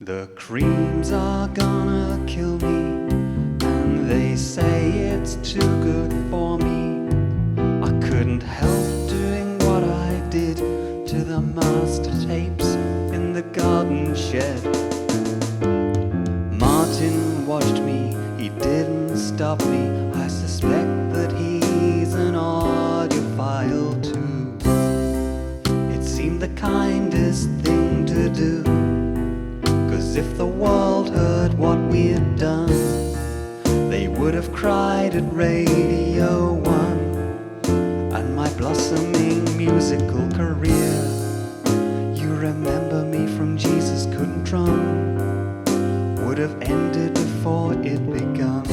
The creams are gonna kill me, and they say it's too good for me. I couldn't help doing what I did to the master tapes in the garden shed. Martin watched me, he didn't stop me. I suspect that he's an audiophile too. It seemed the kindest thing to do, 'cause if the world heard what we'd done, they would have cried at Radio 1 and my blossoming musical career. You remember me from Jesus Couldn't Run would have ended before it begun.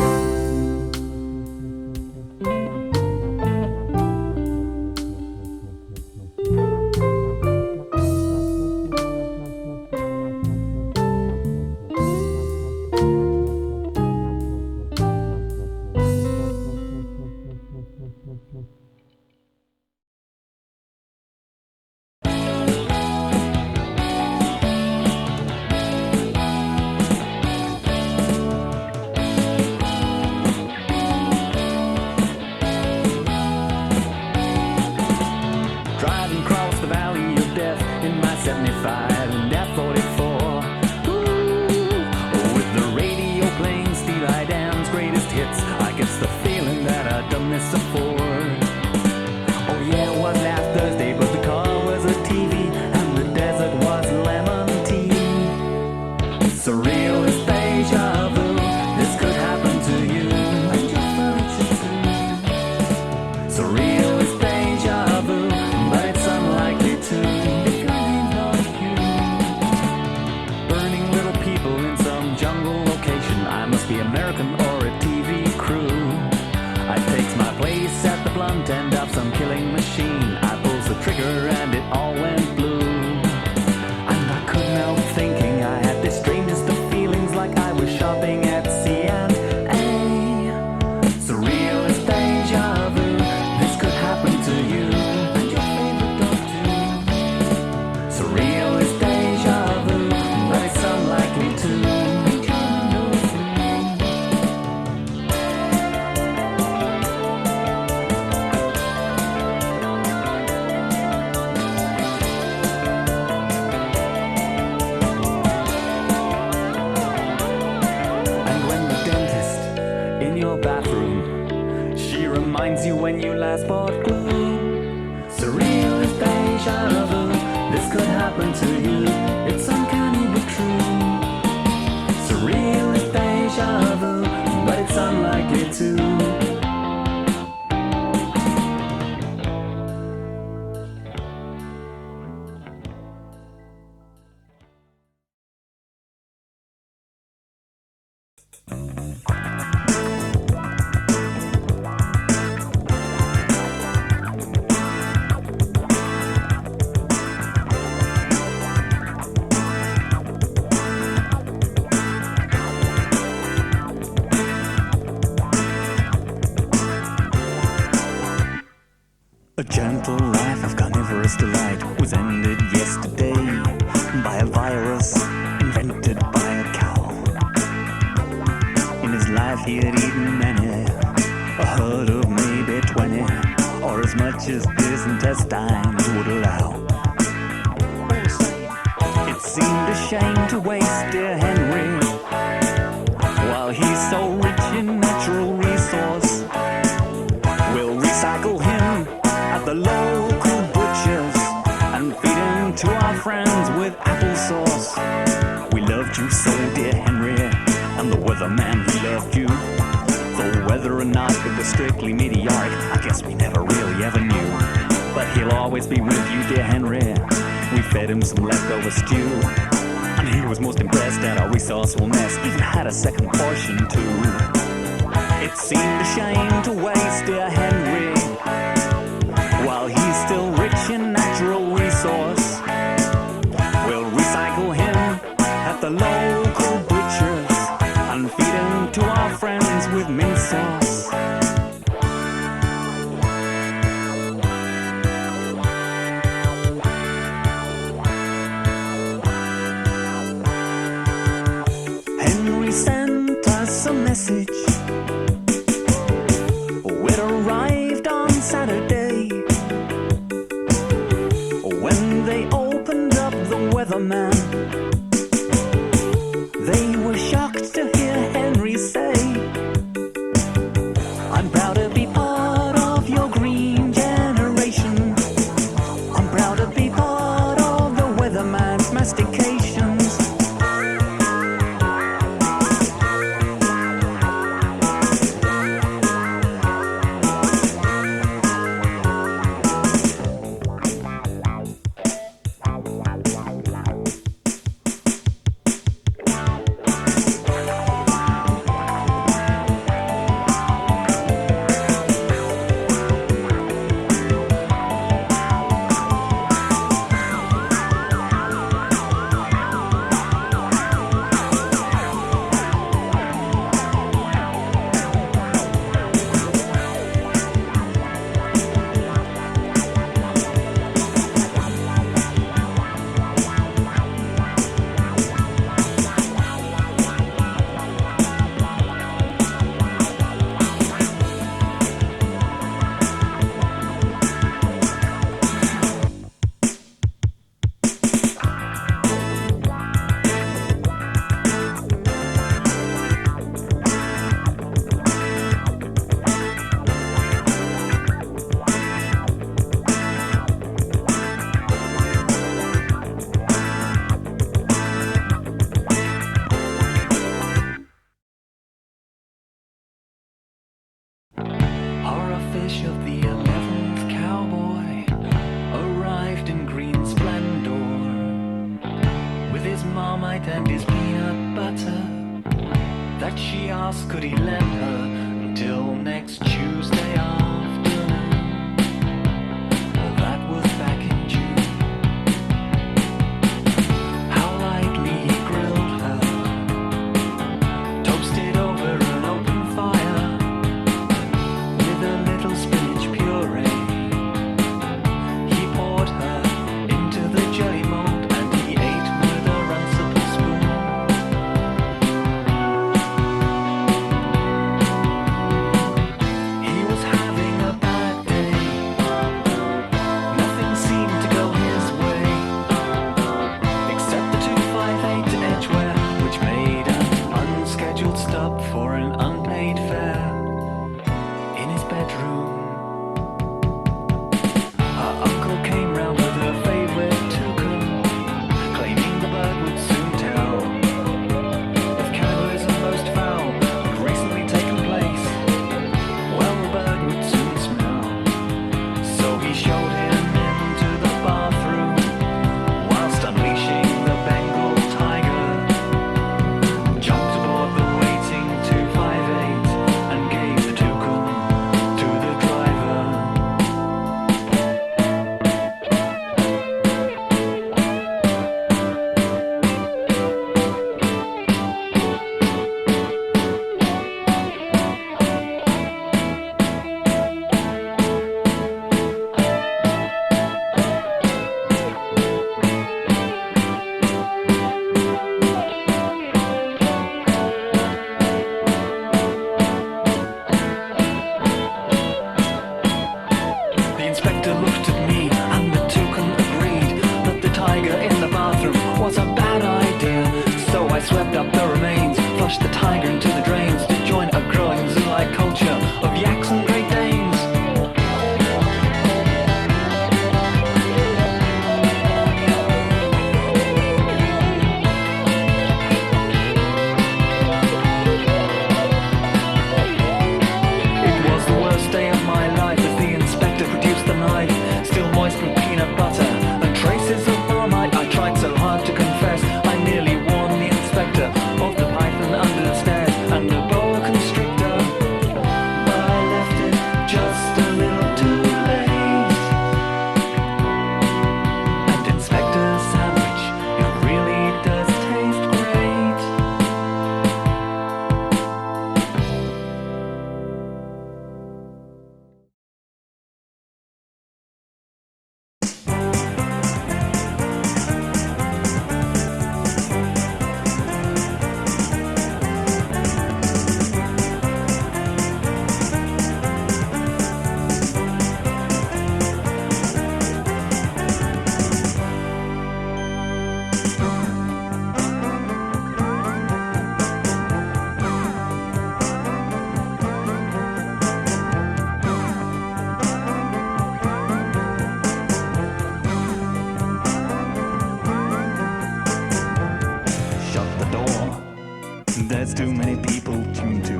Surrealist Déjà-Vu, this could happen to you and your furniture too. Surrealist Déjà-Vu, but it's unlikely to if your name's not you. Burning little people in some jungle location. I must be American or a TV crew. I takes my place at the blunt end of some killing machine. I pulls the trigger and it all went blue. And I couldn't help thinking I had the strangest of feelings, like I was shopping at C&A. Surrealist Déjà-Vu, this could happen to you and your favorite dog too. Surrealist Déjà-Vu, but it's unlikely to. Reminds you when you last bought glue. Surrealist Déjà-Vu, this could happen to you. It's uncanny but true. Surrealist Déjà-Vu, but it's unlikely to. A gentle life of carnivorous delight was ended yesterday by a virus invented by a cow. In his life he had eaten many, a herd of maybe 20, or as much as his intestines would allow. It seemed a shame to waste dear Henry, while he's so rich in natural resource. We'll recycle him at the local butchers and feed him to our friends with applesauce. We loved you so, dear Henry, and the weatherman who loved you. Though whether or not it was strictly meteoric, I guess we never really ever knew. But he'll always be with you, dear Henry. We fed him some leftover stew, and he was most impressed at our resourcefulness, even had a second portion too. It seemed a shame to waste dear Henry, while he's still rich in natural resource. We'll recycle him at the local butchers and feed him to our friends with mint sauce. Henry sent us a message. It arrived on Saturday. When they opened up the weatherman, they were shocked to hear Henry say, I'm proud to be part of your green generation. I'm proud to be part of the weatherman's mastications. Fish of the 11th Cowboy arrived in green splendor with his marmite and his peanut butter that she asked could he lend her until next Tuesday afternoon. That was back in June. How lightly he grilled her, toasted over an open fire with a little spinach puree. He poured her into the jelly mold and he ate with a runcible spoon. He was having a bad day. Nothing seemed to go his way, except the 258 to Edgware, which made an unscheduled stop for an unpaid fare in his bedroom. Her uncle came round with her favourite toucan, claiming the bird would soon tell if cannibalism most foul had recently taken place. Well, the bird would soon smell. So he showed him into the bathroom whilst unleashing the Bengal tiger. Jumped aboard the waiting 258 and gave the toucan to the driver. The inspector looked at me and the toucan agreed that the tiger in the bathroom was a bad idea. So I swept up the remains, flushed the tiger into the drains to join a growing zoo-like culture of yaks and Great Danes. It was the worst day of my life as the inspector produced the knife, still moist with peanut butter and traces of marmite. I tried so hard to confess, I nearly warned the inspector of the python under the stairs and the boa shut the door. There's too many people tuned to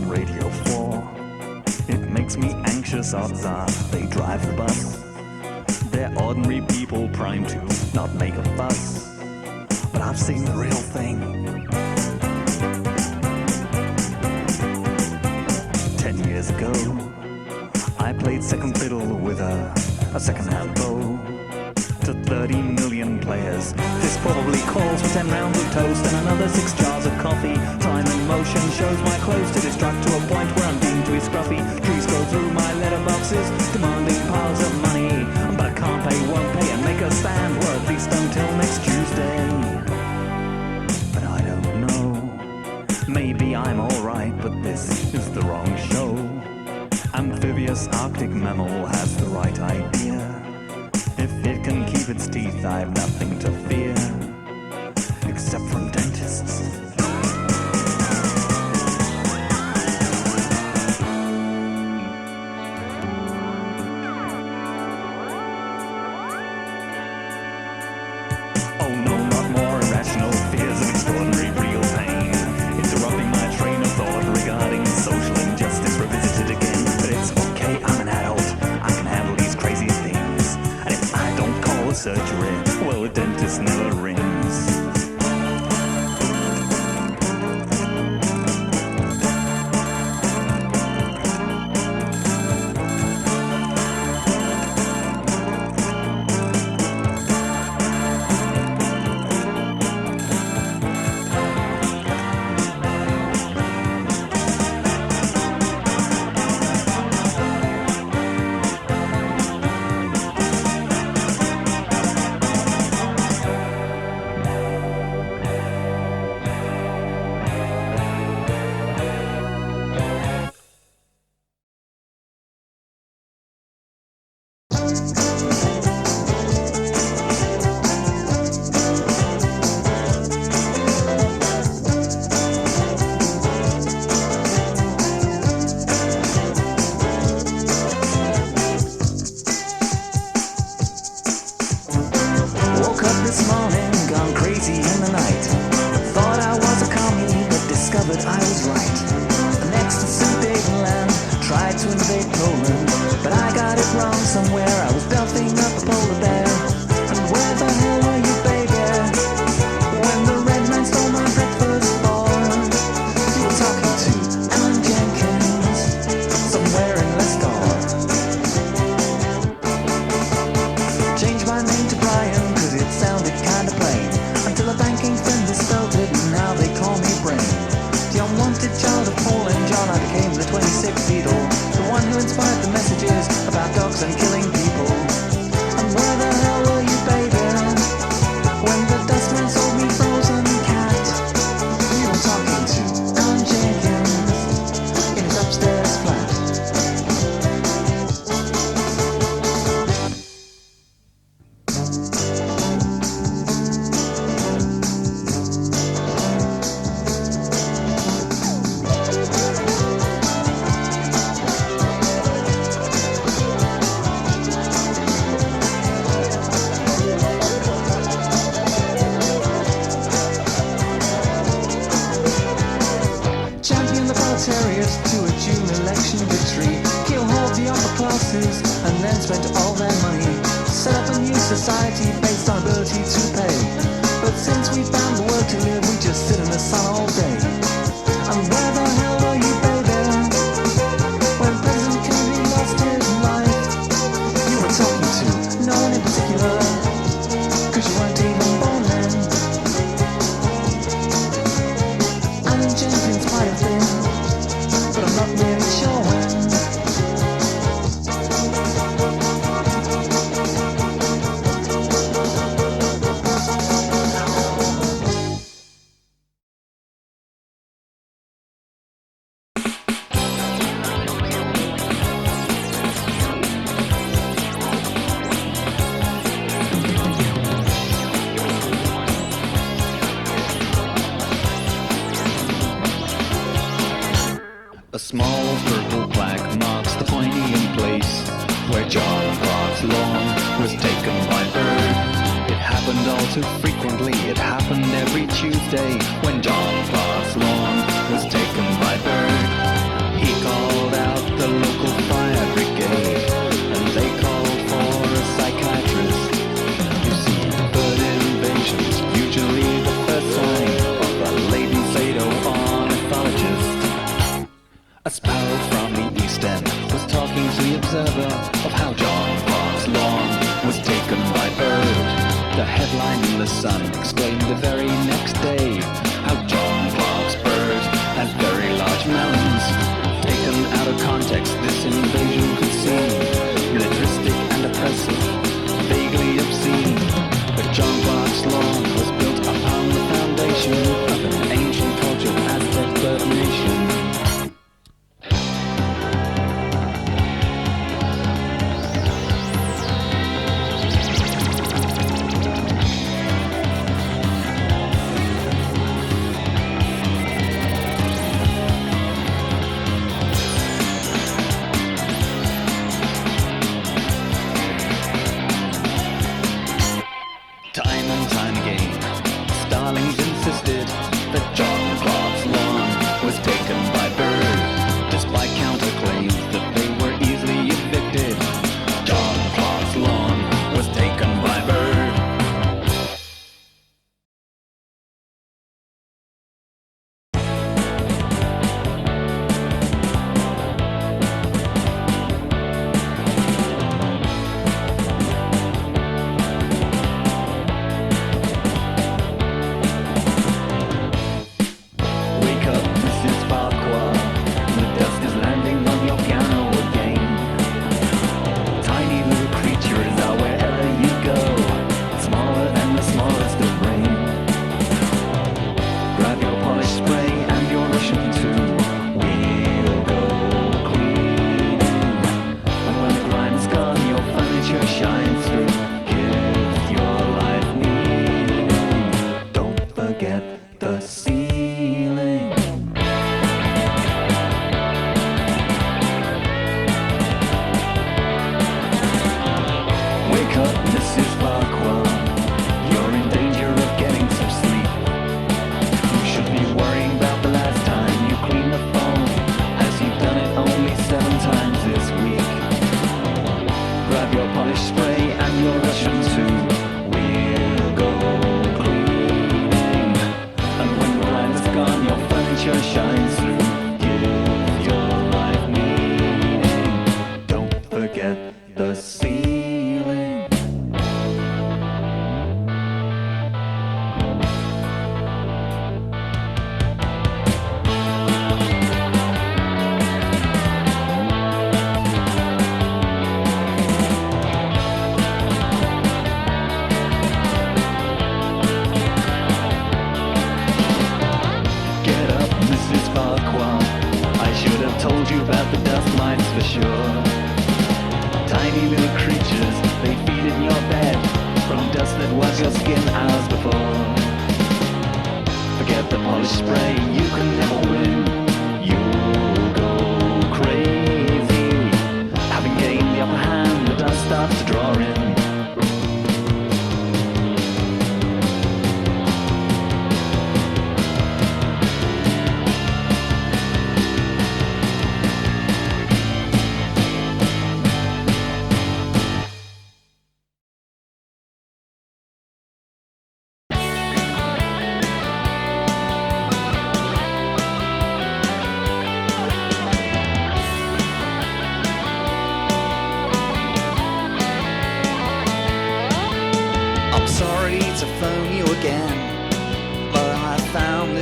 Radio 4. It makes me anxious, odds are they drive the bus. They're ordinary people primed to not make a fuss. But I've seen the real thing. 10 years ago, I played second fiddle with a second-hand bow. To 30 million players, this probably calls for 10 rounds of toast and another 6 jars of coffee. Time and motion shows my clothes to distract to a point where I'm deemed to be scruffy. Trees go through my letterboxes, demanding piles of money. But I can't pay, won't pay, and make a stand, or at least until next Tuesday. But I don't know, maybe I'm alright, but this is the wrong show. Amphibious Arctic mammal has the right idea. If it can keep its teeth, I've nothing to fear, except from dentists. Oh no, not more irrational fears of extraordinary real pain, interrupting my train of thought regarding social injustice revisited again. But it's okay, I'm an adult, I can handle these crazy things. And if I don't call a surgery, well, a dentist never rings. A small purple plaque marks the poignant place where John Clark's lawn was taken by bird. It happened all too frequently. It happened every Tuesday when John Clark's lawn was taken by bird. He called out the local fire brigade, and they called for a psychiatrist. You see, bird invasion's usually the first sign of a latent sadoornithologist. A sparrow from the East End was talking to the Observer of how John Clark's lawn was taken by bird. The headline in the Sun exclaimed the very next day how John Clark's bird has very large melons. Taken out of context, this invasion could seem militaristic and oppressive, vaguely obscene. But John Clark's lawn was built upon the foundation of an ancient culture of Aztec bird nation.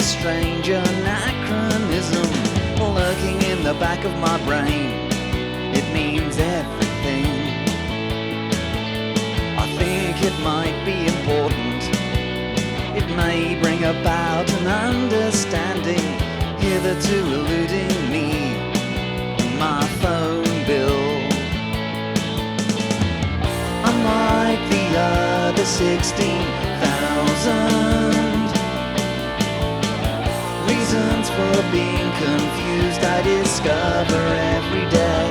Strange anachronism lurking in the back of my brain. It means everything. I think it might be important. It may bring about an understanding hitherto eluding me and my phone bill. Unlike the other 16,000 reasons for being confused I discover every day,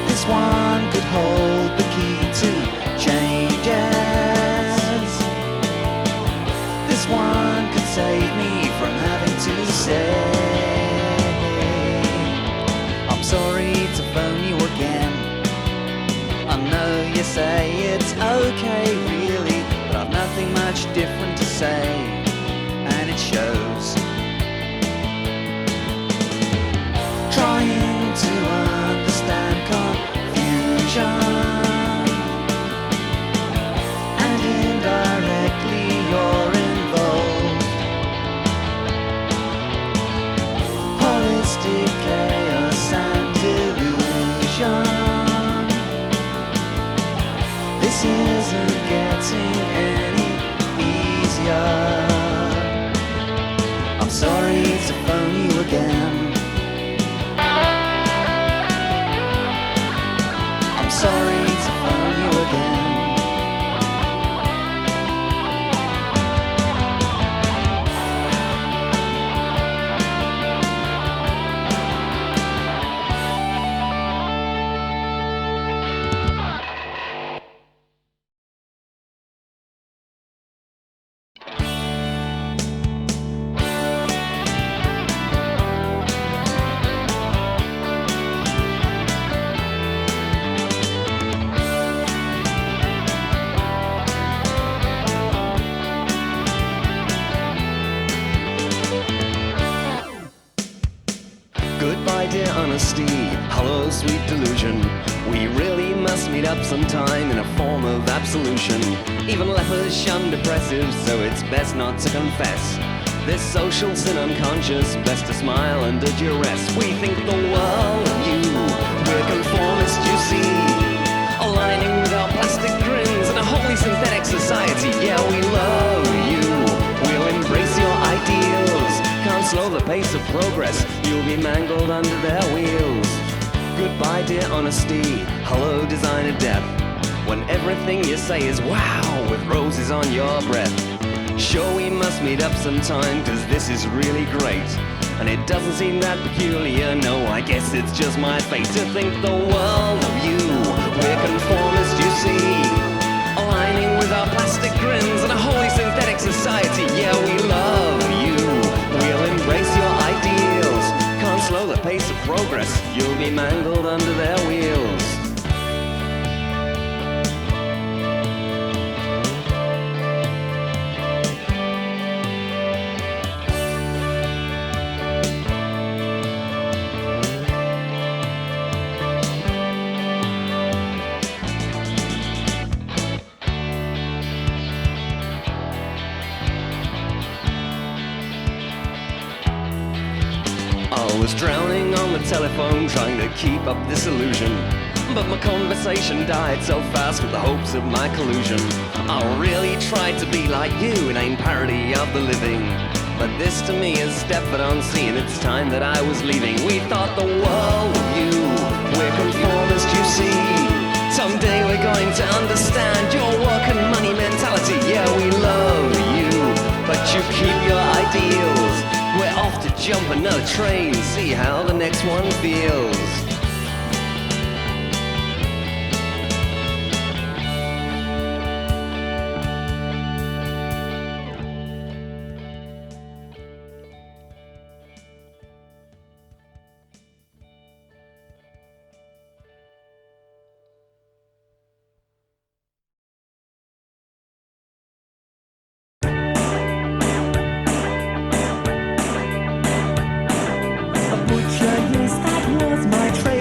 this one could hold the key to changes. okay, really, but I've nothing much different to say, and it shows. Trying to understand confusion, and indirectly you're involved. Holistic chaos and illusion. This isn't getting any easier. I'm sorry to phone you again. Sorry to phone you again. Goodbye, dear honesty, hello, sweet delusion. We really must meet up sometime in a form of absolution. Even lepers shun depressives, so it's best not to confess. This social sin unconscious, best to smile under duress. We think the world of you, we're conformist, you see, aligning with our plastic grins in a wholly synthetic society. Yeah, we love you, we'll embrace your ideals. Can't slow the pace of progress, you'll be mangled under their wheels. Goodbye, dear honesty, hello, design of death. When everything you say is wow, with roses on your breath. Sure, we must meet up sometime, cause this is really great. And it doesn't seem that peculiar, no, I guess it's just my fate to think the world of you. We're conformist, you see, aligning with our plastic grins in a wholly synthetic society. Yeah, we love you, we'll embrace your ideals. Can't slow the pace of progress, you'll be mangled under their wheels. I was drowning on the telephone trying to keep up this illusion, but my conversation died so fast with the hopes of my collusion. I really tried to be like you, it ain't parody of the living, but this to me is Stepford-On-Sea, and it's time that I was leaving. We thought the world of you, we're conformist, you see. Someday we're going to understand your work and money mentality. Yeah, we love you, but you keep your ideals. We're off to jump another train, see how the next one feels. Yes, that was my trade.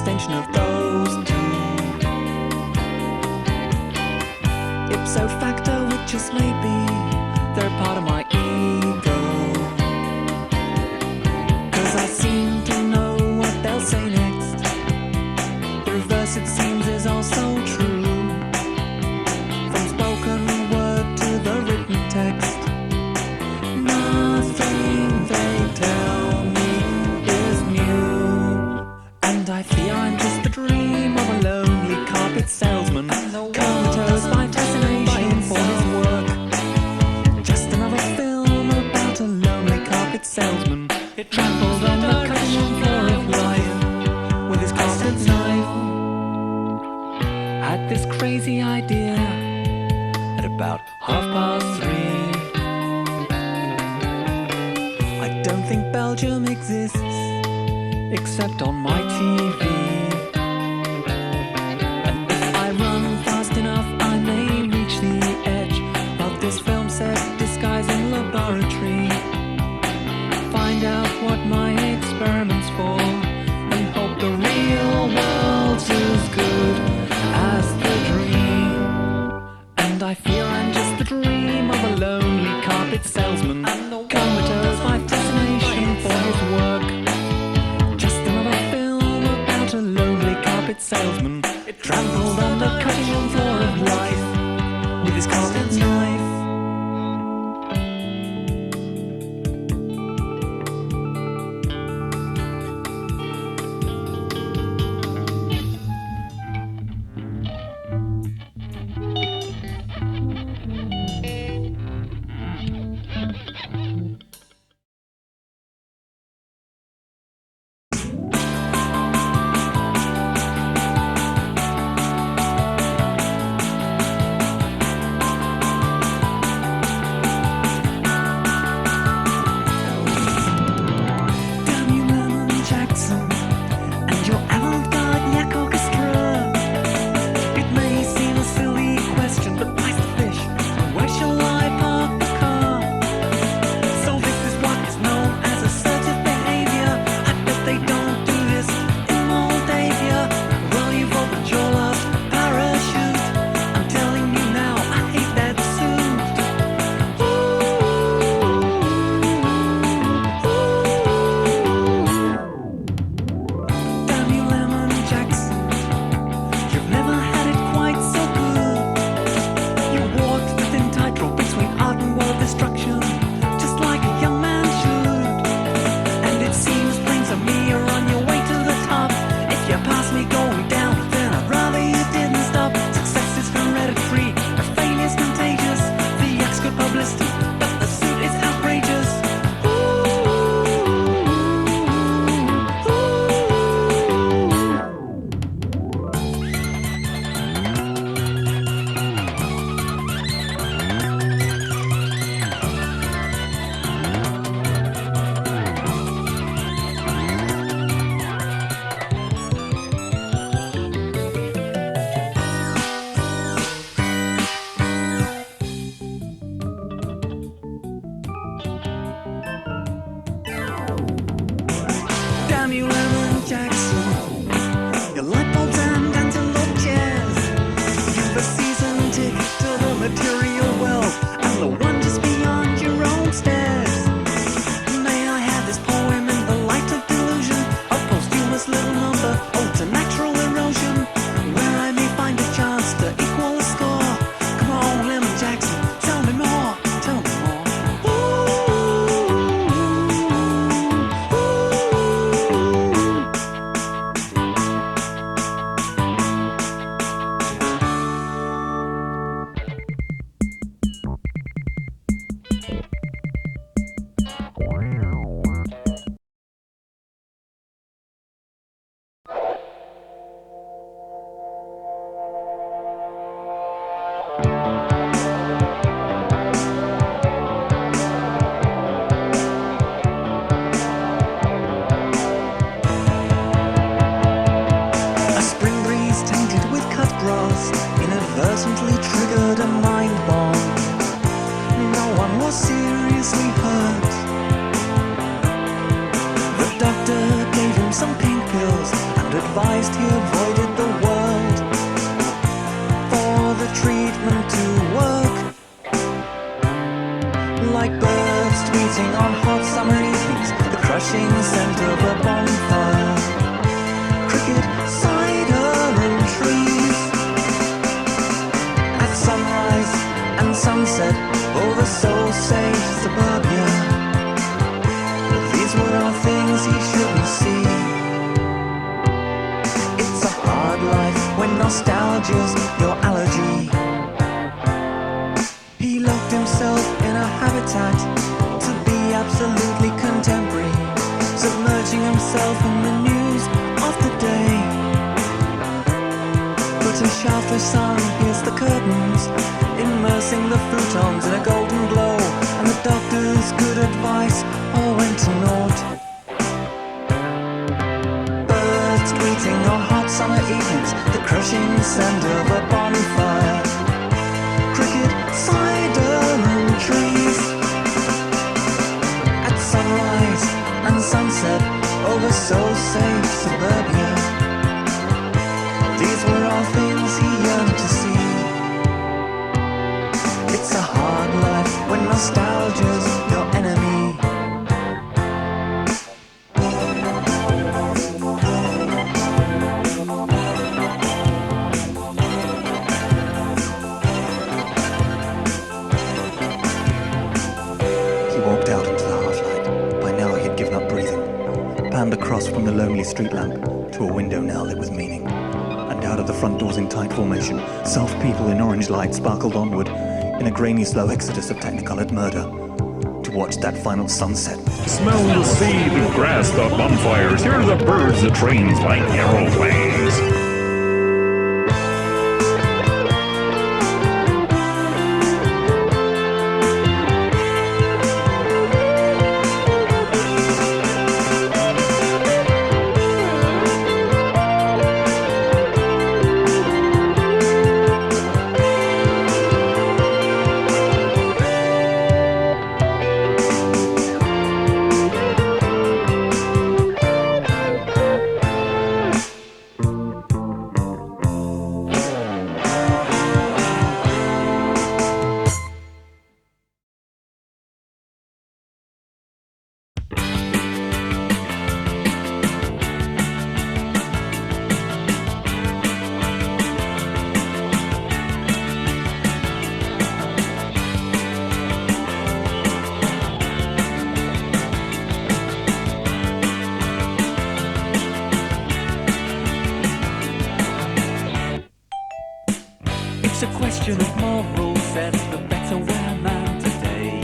extension of those two. Ipso facto, it just may be they're part of my ego. 'Cause I seem to know what they'll say next. The reverse, it seems, is also true. From spoken word to the written text, nothing they tell me is new. And I fear I'm just the dream of a lonely carpet salesman, comatose by fascination for his work. Just another film about a lonely carpet salesman, trampled on the cutting floor of life with his constant knife. Had this crazy idea at about 3:30. I don't think Belgium exists except on my TV. And if I run fast enough, I may reach the edge of this film set disguising laboratory. Find out what my experiment's for, and hope the real world's as good as the dream. And I fear I'm just the dream of a lonely carpet salesman, comatose by fascination for his work. Just another film about a lonely carpet salesman, trampled on the cutting room floor of life with his carpet knife. some painkillers. pills and advised he avoided the world for the treatment to work. Like birds tweeting on hot summer evenings, the crushing scent of a bonfire, cricket, cider and trees. At sunrise and sunset over soul-safe suburbia, these were all things he shouldn't see. It's a hard life when nostalgia's your allergy. He locked himself in a habitat to be absolutely contemporary, submerging himself in the news of the day. But a shaft of sun pierced the curtains, immersing the futons in a golden glow, and the doctor's good advice all went to naught. Birds tweeting on hot summer evenings, the crushing scent of a bonfire, cricket, cider and trees. At sunrise and sunset over so-safe suburbia, these were all things he yearned to see. It's a hard life when nostalgia's your enemy. He walked out into the half-light. By now he had given up breathing. Panned across from the lonely street lamp to a window now lit with meaning. And out of the front doors in tight formation, soft people in orange light sparkled onward in a grainy slow exodus of technicolored murder to watch that final sunset. Smell the sea, the grass, the bonfires. Hear the birds, the trains like aeroplanes. It's a question of morals, said the better wear man today.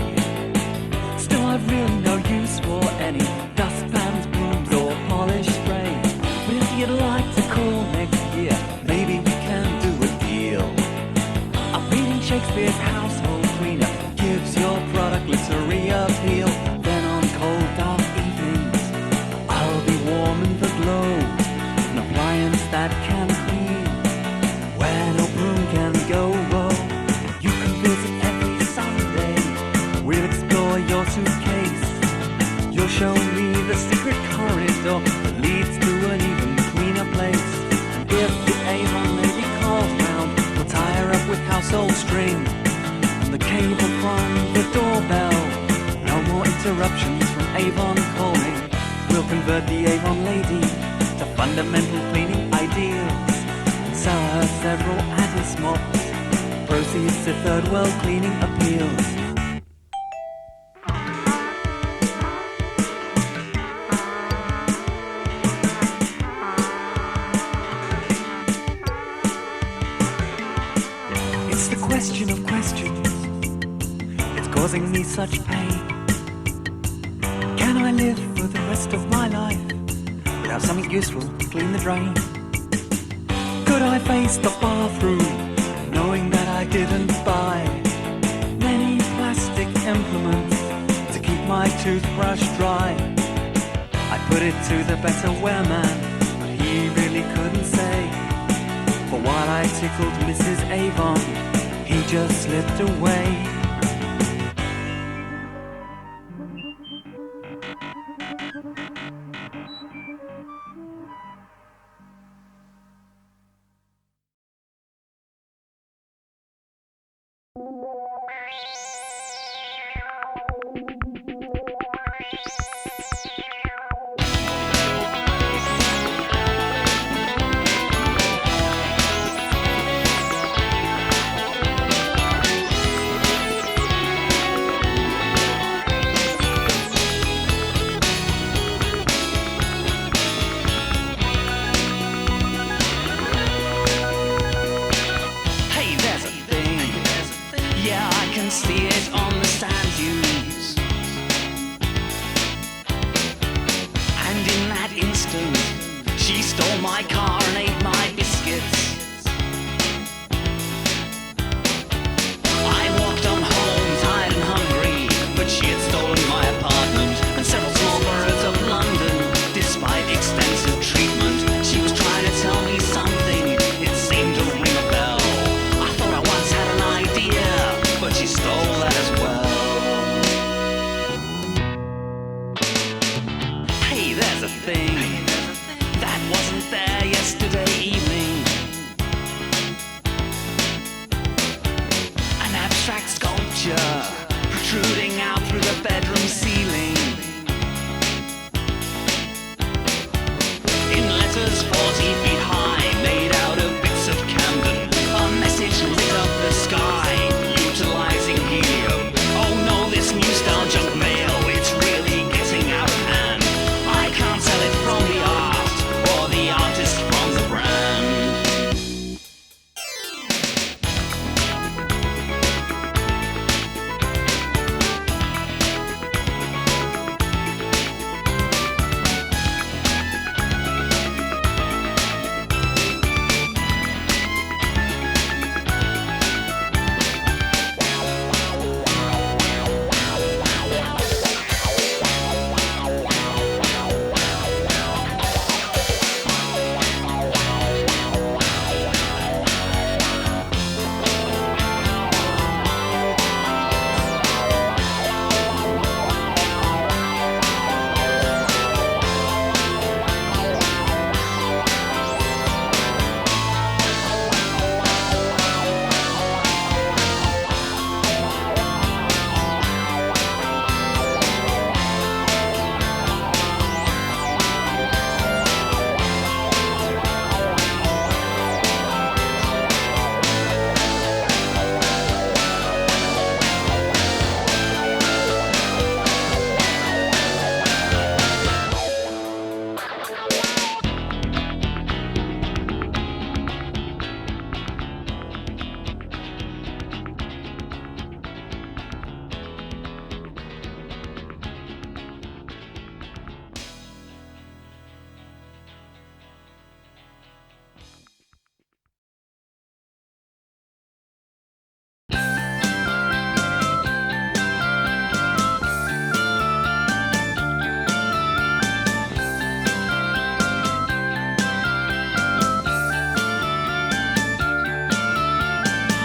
Still I've really no use for any dustpans, brooms or polished spray. But if you'd like to call next year, maybe we can do a deal. I'm reading Shakespeare's Household Cleaner, gives your product literary appeal. Then on cold dark evenings, I'll be warm in the glow, an appliance that can clean where no broom can go. You can visit every Sunday. We'll explore your suitcase. You'll show me the secret corridor that leads to an even cleaner place. And if the Avon lady calls round, we'll tie her up with household string and the cable from the doorbell. No more interruptions from Avon calling. We'll convert the Avon lady to fundamental cleaning ideals. Sell her several Addis mops, proceeds to third world cleaning appeals. It's the question of questions, it's causing me such pain. Can I live for the rest of my life without something useful to clean the drain? Could I face the bathroom, knowing that I didn't buy many plastic implements to keep my toothbrush dry? I put it to the better wear man, but he really couldn't say. For while I tickled Mrs. Avon, he just slipped away. She stole my car and ate my biscuits. I walked on home tired and hungry, but she had stolen my apartment and several small boroughs of London. Despite extensive treatment, she was trying to tell me something. It seemed to ring a bell. I thought I once had an idea, but she stole that as well. Hey, there's a thing that wasn't there yesterday evening. An abstract sculpture protruding out through the bedroom ceiling. In letters 40 feet high, made out of bits of Camden, a message lit up the sky, utilizing helium. Oh no, this new style junk mail, it's really getting out of hand. I can't tell it from the art, or the artist from the brand.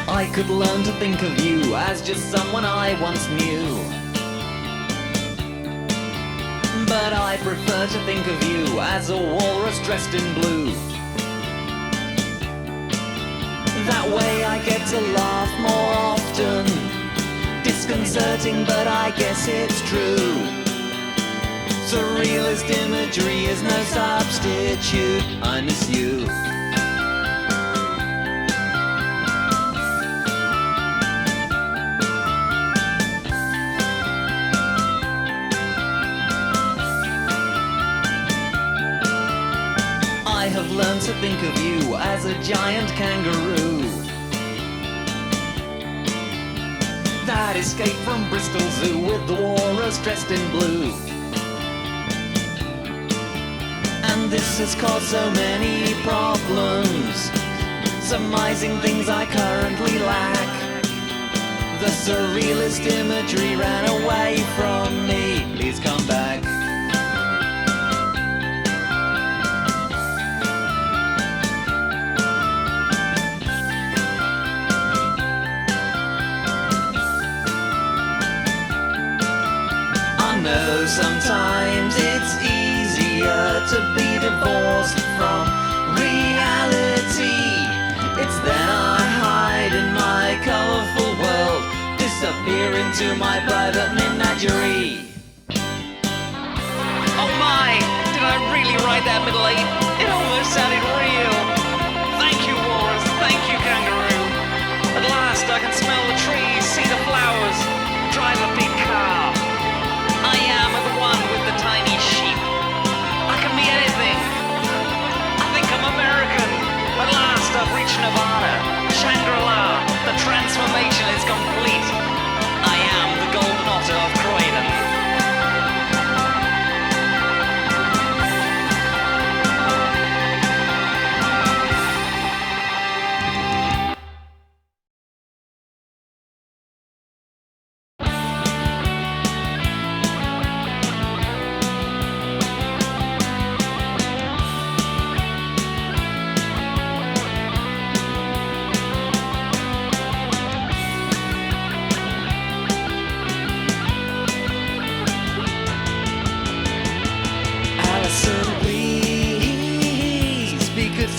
I could learn to think of you as just someone I once knew. But I prefer to think of you as a walrus dressed in blue. That way I get to laugh more often. Disconcerting, but I guess it's true. Surrealist imagery is no substitute. I miss you. I have learned to think of you as a giant kangaroo that escaped from Bristol Zoo with the walrus dressed in blue. And this has caused so many problems, surmising things I currently lack. The surrealist imagery ran away from me. Please come back. know sometimes it's easier to be divorced from reality. It's then I hide in my colourful world, disappear into my private menagerie. Oh my, did I really write that middle eight? It almost sounded real. Thank you, walrus, thank you, kangaroo. At last I can smell the trees, see the flowers, drive a big car. I am the one with the tiny sheep. I can be anything. I think I'm American. At last I've reached Nirvana, Shangri-La. The transformation is complete. I am the golden otter of Croyden.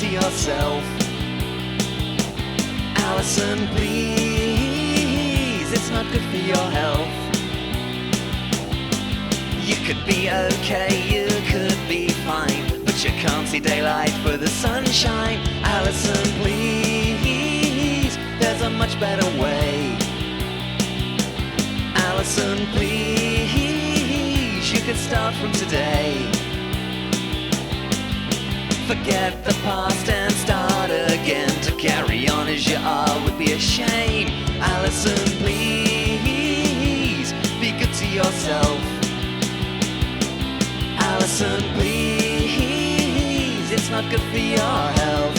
to yourself. Alison, please, it's not good for your health. You could be okay, you could be fine, but you can't see daylight for the sunshine. Alison, please, there's a much better way. Alison, please, you could start from today. Forget the past and start again. To carry on as you are would be a shame. Alison, please, be good to yourself. Alison, please, it's not good for your health.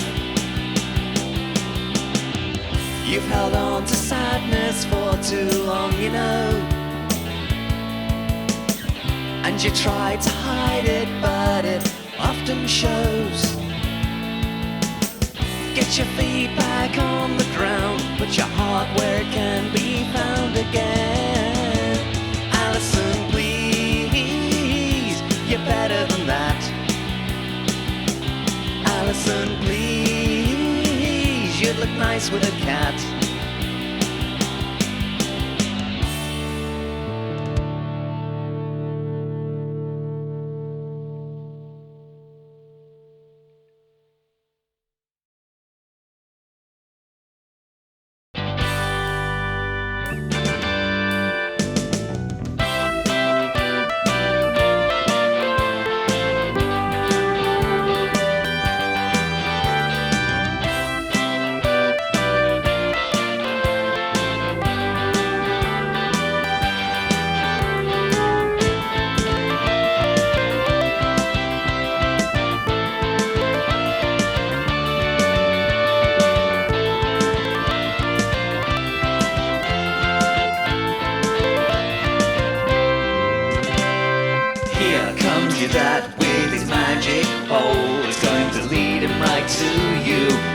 You've held on to sadness for too long, you know, and you try to hide it, but it often shows. Get your feet back on the ground, put your heart where it can be found again. Alison, please, you're better than that. Alison, please, you'd look nice with a cat.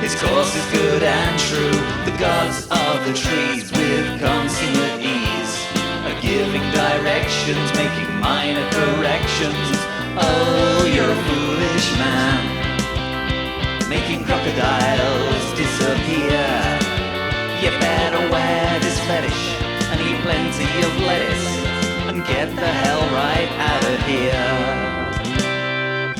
His course is good and true. The gods of the trees with consummate ease are giving directions, making minor corrections. Oh, you're a foolish man, making crocodiles disappear. You better wear this fetish and eat plenty of lettuce and get the hell right out of here.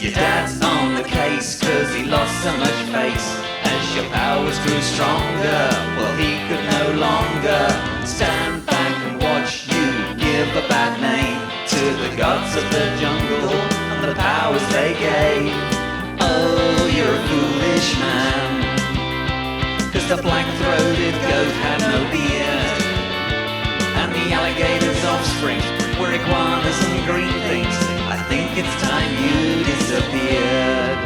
Your dad's on the case 'cause he lost so much face. As your powers grew stronger, well, he could no longer stand back and watch you give a bad name to the gods of the jungle and the powers they gave. Oh, you're a foolish man, 'cause the black-throated goat had no beard, and the alligator's offspring were iguanas and green things. I think it's time you disappeared.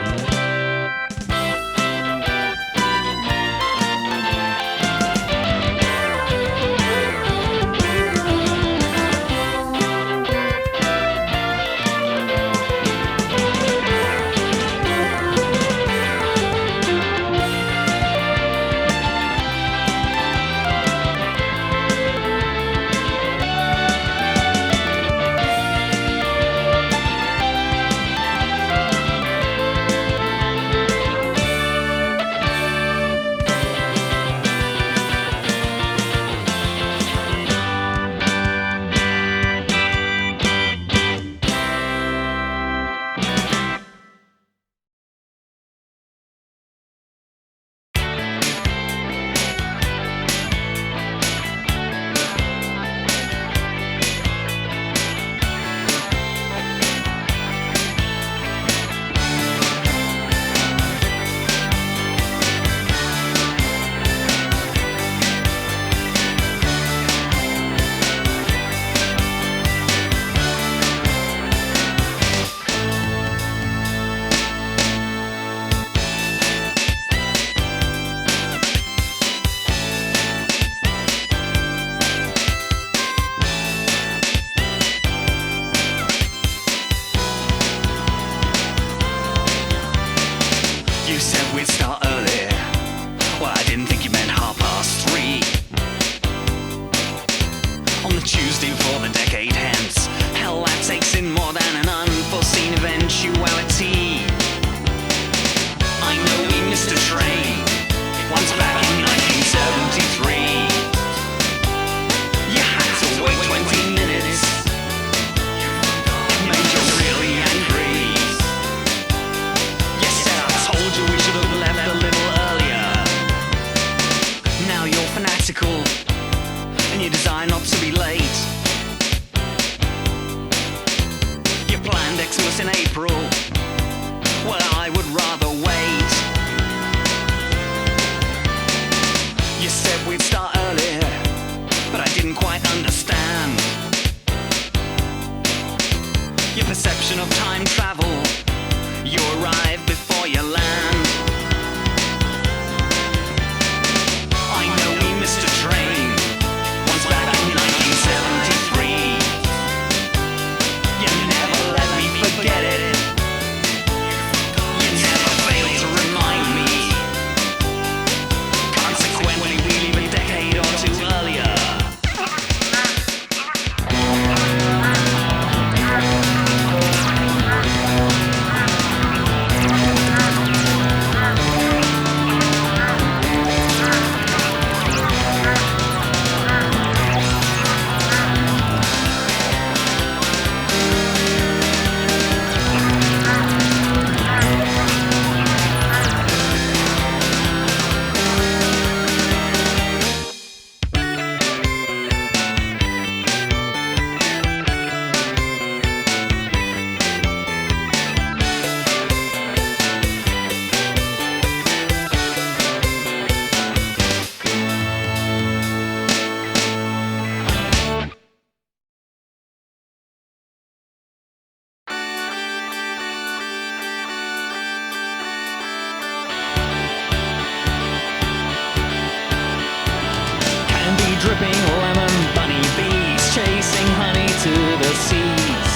dripping lemon bunny bees chasing honey to the seas.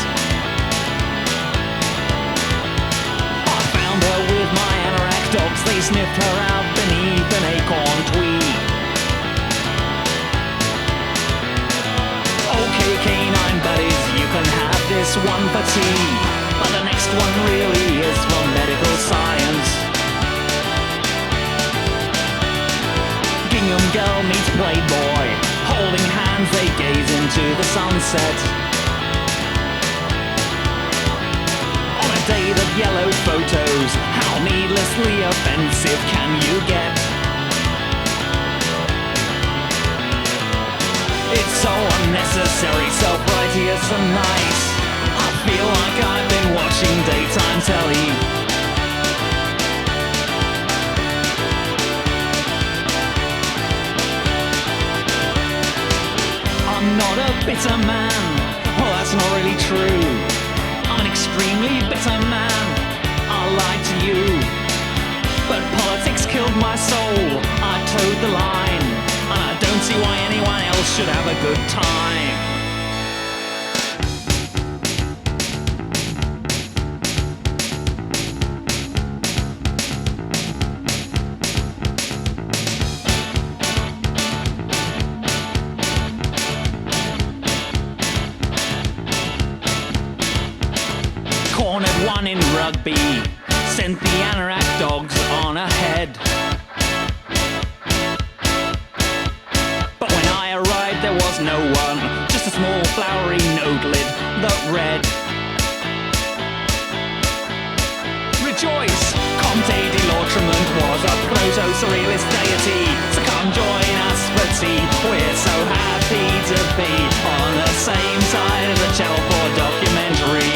I found her with my anorak dogs, they sniffed her out beneath an acorn tree. Okay, canine buddies, you can have this one for tea, but the next one really is for medical science. Gingham girl meets Plaid boy, holding hands they gaze into the sunset. On a day that yellowed photos, how needlessly offensive can you get? It's so unnecessary, self-righteous and nice. I feel like I've been watching daytime telly. I'm not a bitter man, well that's not really true. I'm an extremely bitter man, I lied to you. But politics killed my soul, I towed the line, and I don't see why anyone else should have a good time. Cornered one in rugby, sent the anorak dogs on ahead. But when I arrived there was no one, just a small flowery nodelid that read, rejoice, Comte de l'Autrement was a proto-surrealist deity, so come join us for tea, we're so happy to be on the same side of the channel for documentary.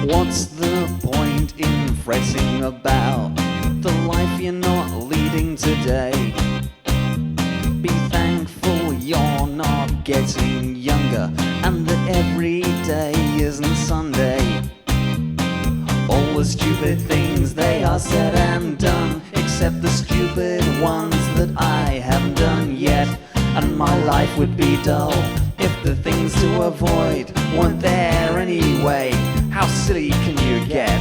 What's the point in fretting about the life you're not leading today? Be thankful you're not getting younger and that every day isn't Sunday. All the stupid things, they are said and done, except the stupid ones that I haven't done yet. And my life would be dull if the things to avoid weren't there anyway. How silly can you get?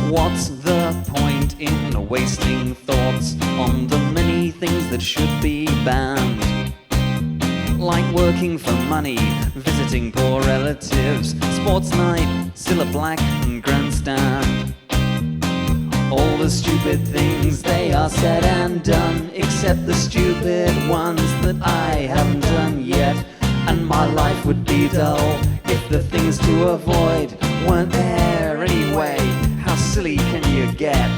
What's the point in wasting thoughts on the many things that should be banned? Like working for money, visiting poor relatives, sports night, Cilla Black and grandstand. All the stupid things, they are said and done, except the stupid ones that I haven't done yet. And my life would be dull if the things to avoid weren't there anyway. How silly can you get?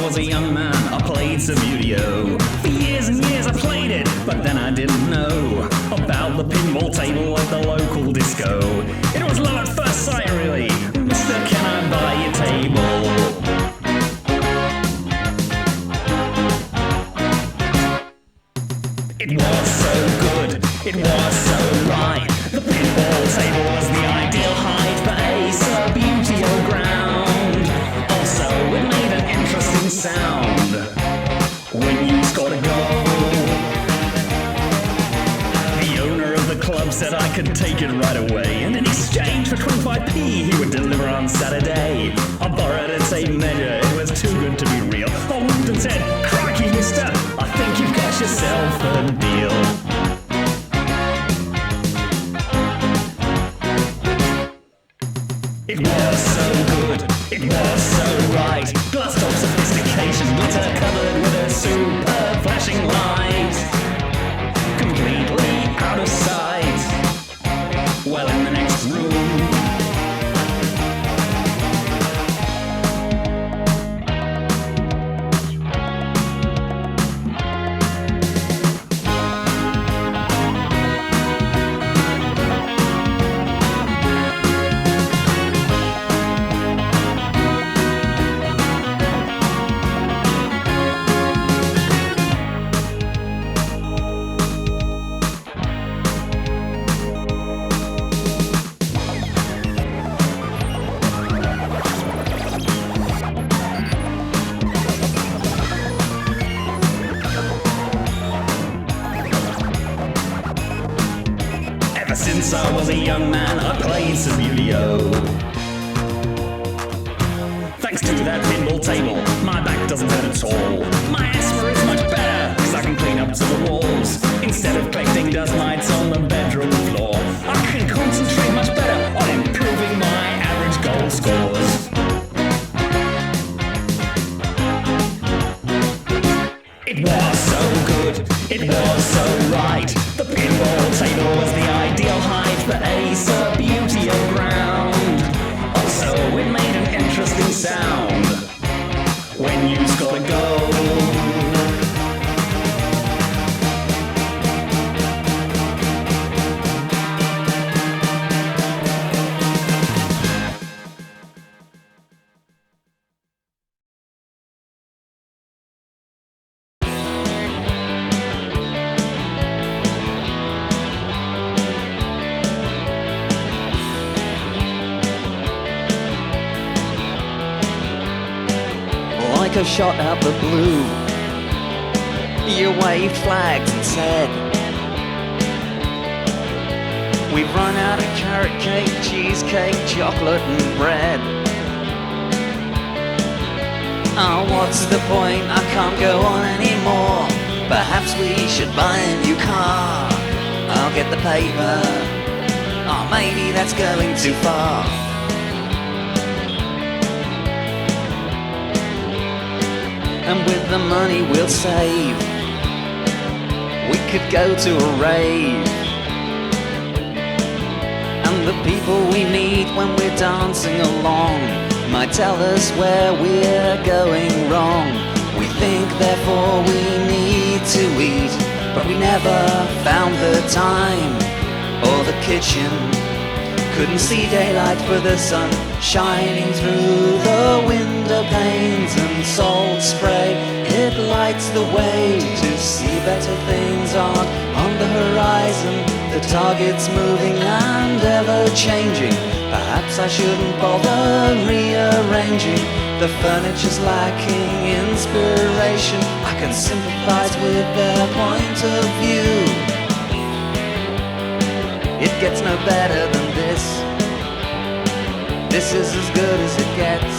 was a young man, I played Subbuteo. For years and years I played it, but then I didn't know about the pinball table at the local disco. It was love at first sight, really. Mister, can I buy your table? It was so good, it was so right. The pinball table was the ideal height for a Subbuteo ground. Also, it made an interesting sound when you scored a goal. The owner of the club said I could take it right away, and in exchange for 25p he would deliver on Saturday. I borrowed a tape measure, it was too good to be real. I looked and said, "Crikey, mister, I think you've got yourself a deal." It was so good, it was so right. Glass top sophistication, glitter covered with a super flashing light. Completely out of sight. Well, in the next room. Since I was a young man, I played Subbuteo. Thanks to that pinball table, my back doesn't hurt at all. My asthma is much better, cause I can clean up to the walls. Instead of collecting dust mites on the bedroom floor, I can concentrate much better on improving my average goal scores. It was so good, it was so right. The pinball table was the ideal height for a Subbuteo ground. Also, it made an interesting sound when you scored a goal. Like a shot out the blue, you waved flags and said, "We've run out of carrot cake, cheesecake, chocolate and bread." Oh, what's the point? I can't go on anymore. Perhaps we should buy a new car. I'll get the paper. Oh, maybe that's going too far. And with the money we'll save, we could go to a rave. And the people we meet when we're dancing along might tell us where we're going wrong. We think therefore we need to eat, but we never found the time or the kitchen. Couldn't see daylight for the sun shining through the window panes, and salt spray, it lights the way to see better things on the horizon. The target's moving and ever changing. Perhaps I shouldn't bother rearranging. The furniture's lacking inspiration. I can sympathize with their point of view. It gets no better than this. This is as good as it gets.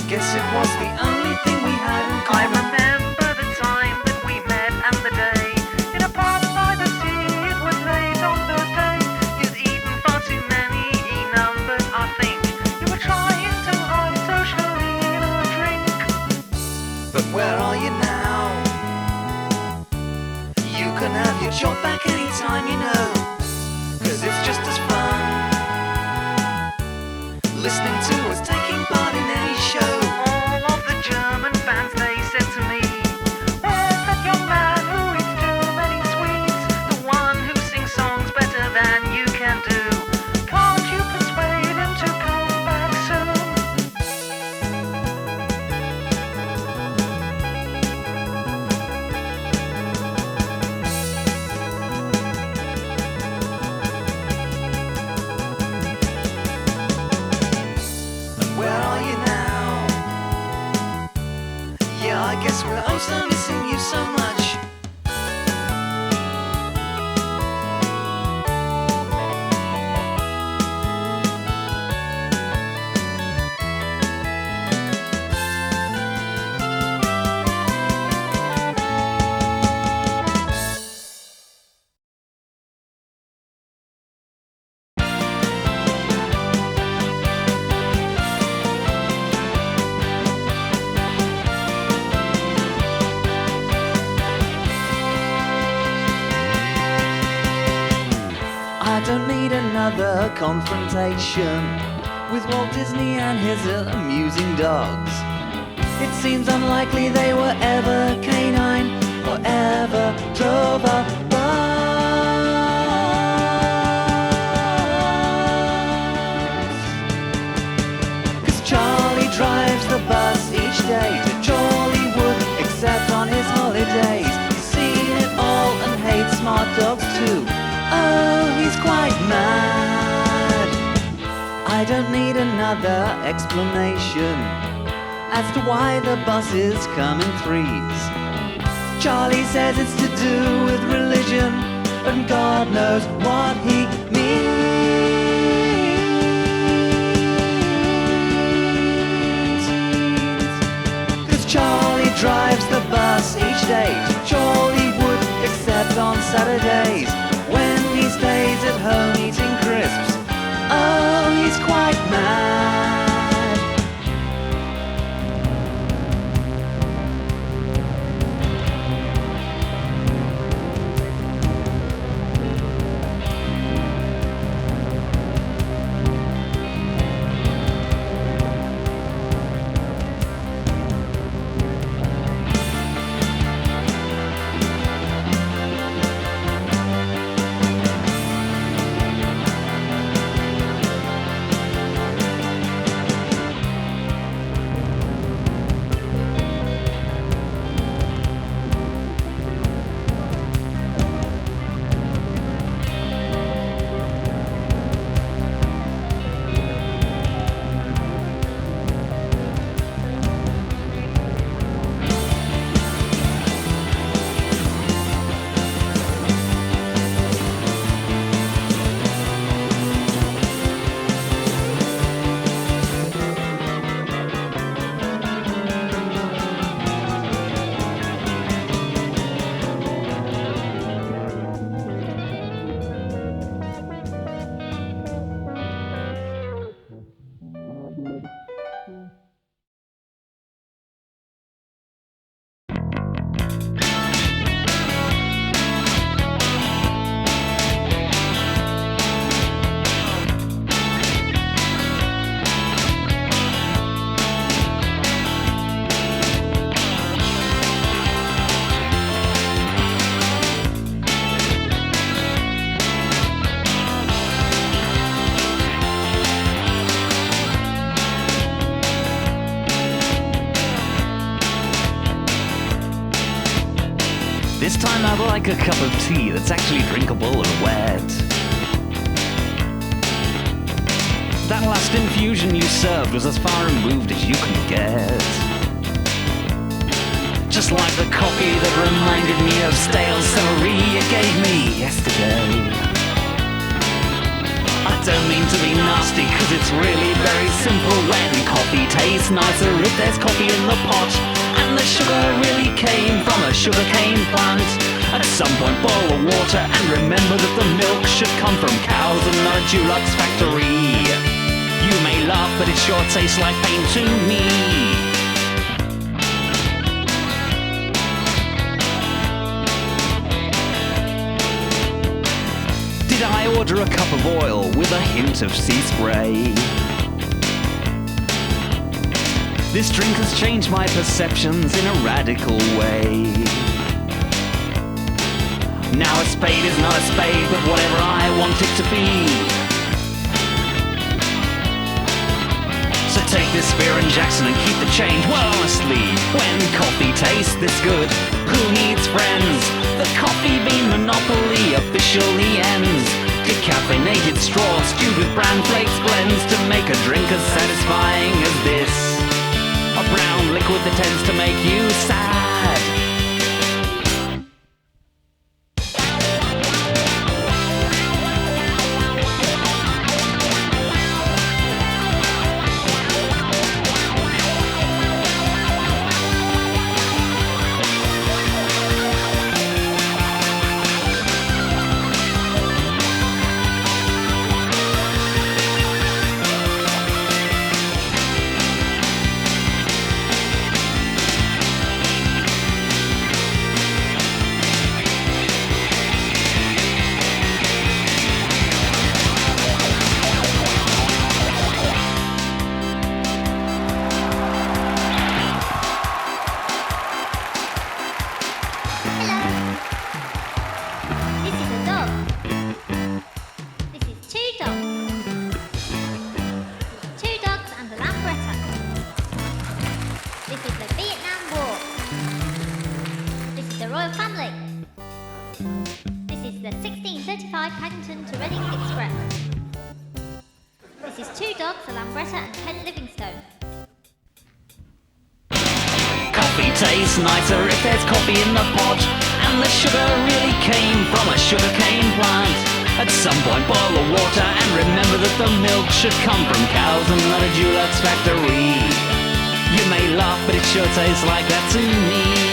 guess it was the only thing we had in I common. remember the time that we met and the day in a pub by the sea. It was late on Thursday. You'd eaten far too many numbers, I think. You were trying to hide socially in a drink. But where are you now? You can have your job back anytime, you know. 'Cause it's just as fun listening to us taking part in any show. All of the German fans, they said to me, where's that young man who eats too many sweets? The one who sings songs better than you can do. Can't you persuade him to come back soon? Where are you now? Yeah, I guess we're also missing you so much. I don't need another confrontation with Walt Disney and his amusing dogs. It seems unlikely they were ever canine or ever drove a bus. 'Cause Charlie drives the bus each day to Jollywood, except on his holidays. He's seen it all and hates smart dogs too. Oh, he's quite mad. I don't need another explanation as to why the buses come in threes. Charlie says it's to do with religion, and God knows what he means. 'Cause Charlie drives the bus each day to Jollywood, except on Saturdays, when he stays at home eating crisps. Oh, he's quite mad. This time I'd like a cup of tea that's actually drinkable and wet. That last infusion you served was as far removed as you can get. Just like the coffee that reminded me of stale celery you gave me yesterday. I don't mean to be nasty, cause it's really very simple when coffee tastes nicer if there's coffee in the pot. And the sugar really came from a sugarcane plant. At some point boil the water and remember that the milk should come from cows and not a Dulux factory. You may laugh, but it sure tastes like pain to me. Did I order a cup of oil with a hint of sea spray? This drink has changed my perceptions in a radical way. Now a spade is not a spade, but whatever I want it to be. So take this Spear and Jackson and keep the change. Well, honestly, when coffee tastes this good, who needs friends? The coffee bean monopoly officially ends. Decaffeinated straw stewed with bran flakes blends to make a drink as satisfying as this. A brown liquid that tends to make you sad. Tastes nicer if there's coffee in the pot. And the sugar really came from a sugarcane plant. At some point boil the water and remember that the milk should come from cows and not a Dulux factory. You may laugh, but it sure tastes like that to me.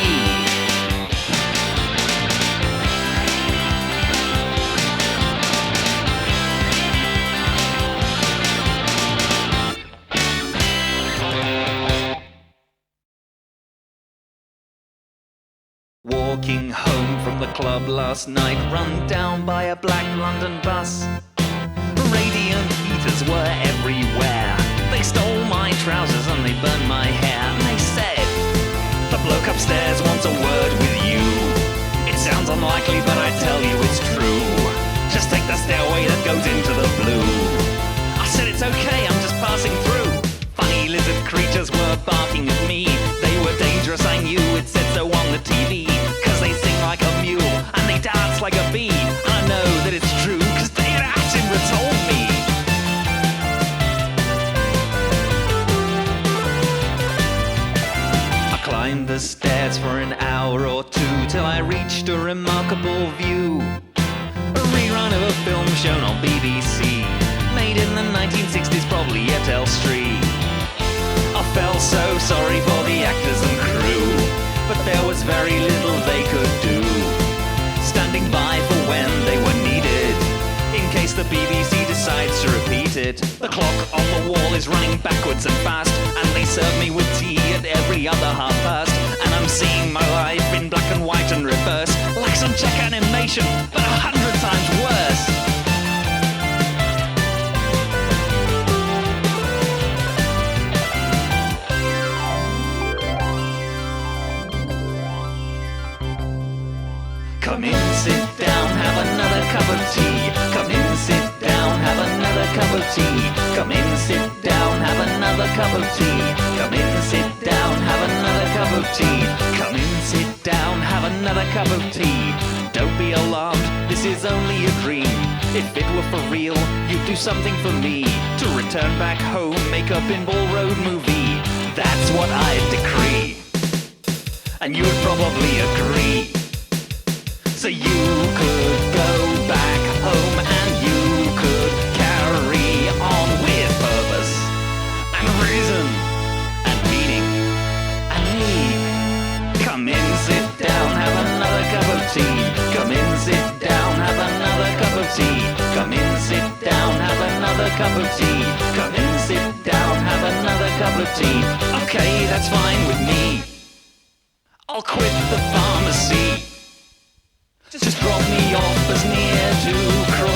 Walking home from the club last night, run down by a black London bus. Radiant heaters were everywhere. They stole my trousers and they burned my hair. And they said, the bloke upstairs wants a word with you. It sounds unlikely, but I tell you it's true. Just take the stairway that goes into the blue. I said it's okay, I'm just passing through. Funny lizard creatures were barking at me. They were dangerous, I knew, it said so on the TV. Cause they sing like a mule and they dance like a bee. I know that it's true, cause David Attenborough told me. I climbed the stairs for an hour or two till I reached a remarkable view. A rerun of a film shown on BBC, made in the 1960s, probably at Elstree. I felt so sorry for the actors and crew, but there was very little they could do. Standing by for when they were needed, in case the BBC decides to repeat it. The clock on the wall is running backwards and fast, and they serve me with tea at every other half past. And I'm seeing my life in black and white and reverse, like some Czech animation, but 100 times worse. Come in, sit down, have another cup of tea. Come in, sit down, have another cup of tea. Come in, sit down, have another cup of tea. Come in, sit down, have another cup of tea. Come in, sit down, have another cup of tea. Don't be alarmed, this is only a dream. If it were for real, you'd do something for me. To return back home, make a Pinball Road movie. That's what I'd decree, and you'd probably agree. So you could go back home and you could carry tea. Come in, sit down, have another cup of tea. Come in, sit down, have another cup of tea. Okay, that's fine with me. I'll quit the pharmacy. Just drop me off as near to Croyden